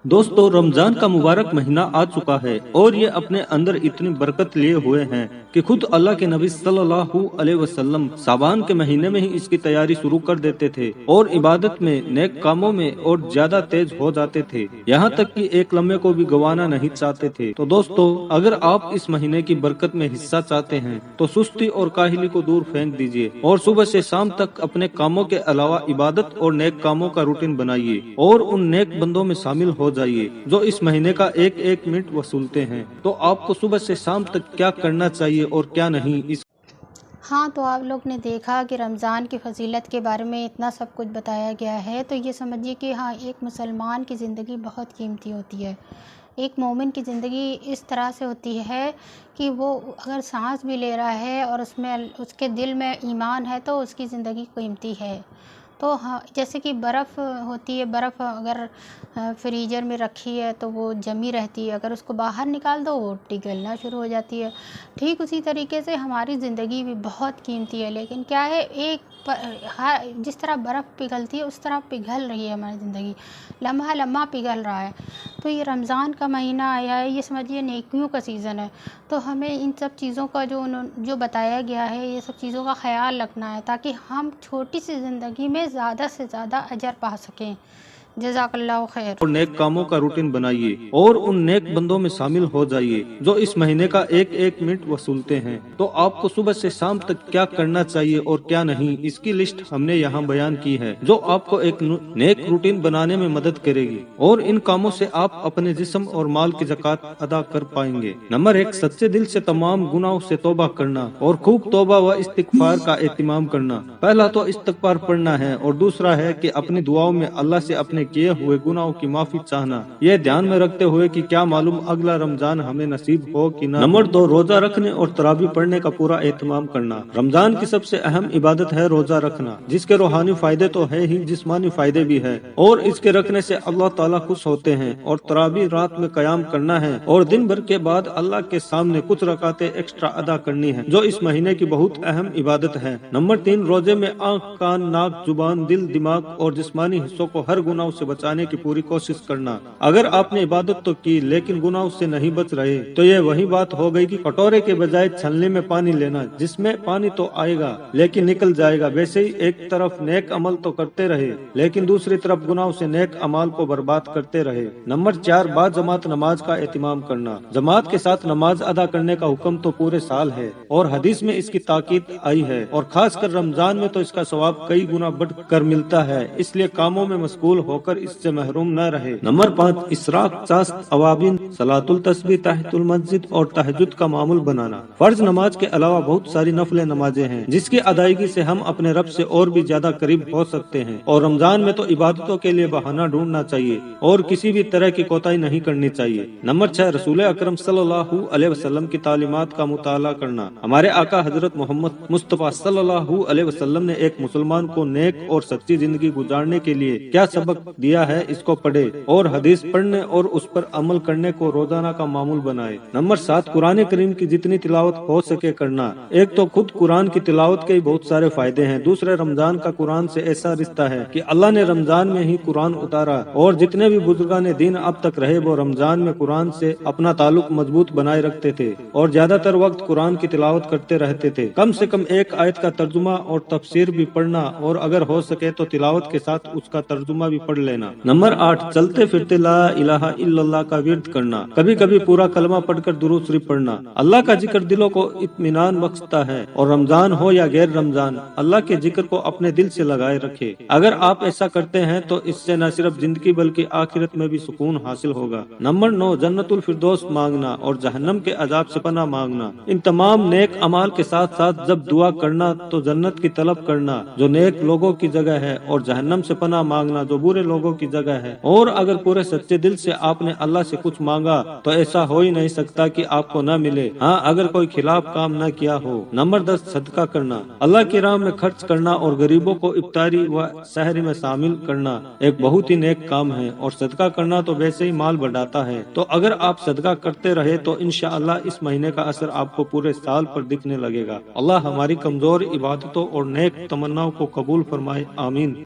दोस्तों, रमजान का मुबारक महीना आ चुका है और ये अपने अंदर इतनी बरकत लिए हुए हैं कि खुद अल्लाह के नबी सल्लल्लाहु अलैहि वसल्लम साबान के महीने में ही इसकी तैयारी शुरू कर देते थे और इबादत में, नेक कामों में और ज्यादा तेज हो जाते थे, यहाँ तक कि एक लम्हे को भी गंवाना नहीं चाहते थे। तो दोस्तों, अगर आप इस महीने की बरकत में हिस्सा चाहते हैं तो सुस्ती और काहिली को दूर फेंक दीजिए और सुबह से शाम तक अपने कामों के अलावा इबादत और नेक कामों का रूटीन बनाइए और उन नेक बंदों में शामिल हो जाइए जो इस महीने का एक एक मिनट वसूलते हैं। तो आपको सुबह से शाम तक क्या करना चाहिए और क्या नहीं, इस हाँ, तो आप लोग ने देखा कि रमज़ान की फ़जीलत के बारे में इतना सब कुछ बताया गया है, तो ये समझिए कि हाँ, एक मुसलमान की ज़िंदगी बहुत कीमती होती है। एक मोमिन की ज़िंदगी इस तरह से होती है कि वो अगर सांस भी ले रहा है और उसमें उसके दिल में ईमान है तो उसकी ज़िंदगी कीमती है। तो हाँ, जैसे कि बर्फ़ होती है, बर्फ़ अगर फ्रीज़र में रखी है तो वो जमी रहती है, अगर उसको बाहर निकाल दो वो पिघलना शुरू हो जाती है। ठीक उसी तरीके से हमारी ज़िंदगी भी बहुत कीमती है, लेकिन क्या है, जिस तरह बर्फ़ पिघलती है उस तरह पिघल रही है हमारी ज़िंदगी, लम्हा लम्हा पिघल रहा है। तो ये रमज़ान का महीना आया है, ये समझिए नेकियों का सीज़न है, तो हमें इन सब चीज़ों का जो बताया गया है, ये सब चीज़ों का ख्याल रखना है ताकि हम छोटी सी ज़िंदगी में ज़्यादा से ज़्यादा अजर पा सकें। जज़ाकल्लाहु खैर। और नेक कामों का रूटीन बनाइए और उन नेक बंदों में शामिल हो जाइए जो इस महीने का एक एक मिनट वसूलते हैं। तो आपको सुबह से शाम तक क्या करना चाहिए और क्या नहीं, इसकी लिस्ट हमने यहाँ बयान की है जो आपको एक नेक रूटीन बनाने में मदद करेगी और इन कामों से आप अपने जिस्म और माल की ज़कात अदा कर पाएंगे। नंबर 1, सच्चे दिल से तमाम गुनाहों से तौबा करना और खूब तौबा व इस्तिगफार का एहतिमाम करना। पहला तो इस्तिगफार पढ़ना है और दूसरा है कि अपनी दुआओं में अल्लाह से अपने किए हुए गुनाहों की माफी चाहना, ये ध्यान में रखते हुए कि क्या मालूम अगला रमजान हमें नसीब हो कि ना। नंबर 2, रोजा रखने और तरावी पढ़ने का पूरा एहतमाम करना। रमजान की सबसे अहम इबादत है रोजा रखना, जिसके रूहानी फायदे तो है ही, जिस्मानी फायदे भी है और इसके रखने से अल्लाह ताला खुश होते हैं। और तरावी रात में कयाम करना है और दिन भर के बाद अल्लाह के सामने कुछ रकातें एक्स्ट्रा अदा करनी है, जो इस महीने की बहुत अहम इबादत है। नंबर 3, रोजे में आँख, कान, नाक, जुबान, दिल, दिमाग और जिस्मानी हिस्सों को हर गुनाह से बचाने की पूरी कोशिश करना। अगर आपने इबादत तो की लेकिन गुनाह से नहीं बच रहे तो ये वही बात हो गई कि कटोरे के बजाय छलनी में पानी लेना, जिसमें पानी तो आएगा लेकिन निकल जाएगा। वैसे ही एक तरफ नेक अमल तो करते रहे लेकिन दूसरी तरफ गुनाह से नेक अमाल को बर्बाद करते रहे। नंबर 4, बाद जमात नमाज का एहतिमाम करना। जमात के साथ नमाज अदा करने का हुक्म तो पूरे साल है और हदीस में इसकी ताकीद आई है और खासकर रमजान में तो इसका सवाब कई गुना बढ़ कर मिलता है, इसलिए कामों में मशगूल होकर इससे महरूम न रहे। नंबर 5, इसराक, चास्त, अवाबिन, सलातुल तस्बीह, तहतुल मस्जिद और तहज्जुद का मामूल बनाना। फर्ज नमाज के अलावा बहुत सारी नफले नमाजें हैं जिसकी अदायगी से हम अपने रब से और भी ज्यादा करीब हो सकते हैं और रमजान में तो इबादतों के लिए बहाना ढूंढना चाहिए और किसी भी तरह की कोताही नहीं करनी चाहिए। नंबर 6, रसूल अकरम सल्लल्लाहु अलैहि वसल्लम की तालीमात का मुताला करना। हमारे आका हजरत मोहम्मद मुस्तफा सल्लल्लाहु अलैहि वसल्लम ने एक मुसलमान को नेक और सच्ची जिंदगी गुजारने के लिए क्या सबक दिया है, इसको पढ़े और हदीस पढ़ने और उस पर अमल करने को रोजाना का मामूल बनाए। नंबर 7, कुरान करीम की जितनी तिलावत हो सके करना। एक तो खुद कुरान की तिलावत के बहुत सारे फायदे हैं, दूसरे रमजान का कुरान से ऐसा रिश्ता है कि अल्लाह ने रमजान में ही कुरान उतारा और जितने भी बुजुर्गान दीन अब तक रहे वो रमजान में कुरान से अपना ताल्लुक मजबूत बनाए रखते थे और ज्यादातर वक्त कुरान की तिलावत करते रहते थे। कम से कम एक आयत का तर्जुमा और तफसीर भी पढ़ना और अगर हो सके तो तिलावत के साथ उसका तर्जुमा भी पढ़ लेना। नंबर 8, चलते फिरते ला इलाहा इल्लल्लाह का विर्द करना। कभी कभी पूरा कलमा पढ़कर दुरूद शरीफ पढ़ना। अल्लाह का जिक्र दिलों को इत्मीनान बख्शता है और रमजान हो या गैर रमजान अल्लाह के जिक्र को अपने दिल से लगाए रखे। अगर आप ऐसा करते हैं तो इससे न सिर्फ जिंदगी बल्कि आखिरत में भी सुकून हासिल होगा। नंबर 9, जन्नतुल फिरदौस मांगना और जहन्नम के अजाब से पनाह मांगना। इन तमाम नेक अमाल के साथ साथ जब दुआ करना तो जन्नत की तलब करना जो नेक लोगों की जगह है और जहन्नम से पनाह मांगना जो बुरे लोगों की जगह है। और अगर पूरे सच्चे दिल से आपने अल्लाह से कुछ मांगा तो ऐसा हो ही नहीं सकता कि आपको न मिले, हाँ अगर कोई खिलाफ काम न किया हो। नंबर 10, सदका करना। अल्लाह की राह में खर्च करना और गरीबों को इफ्तारी व सहरी में शामिल करना एक बहुत ही नेक काम है और सदका करना तो वैसे ही माल बढ़ाता है। तो अगर आप सदका करते रहे तो इंशाअल्लाह इस महीने का असर आपको पूरे साल पर दिखने लगेगा। अल्लाह हमारी कमजोर इबादतों और नेक तमन्नाओं को कबूल फरमाए, आमीन।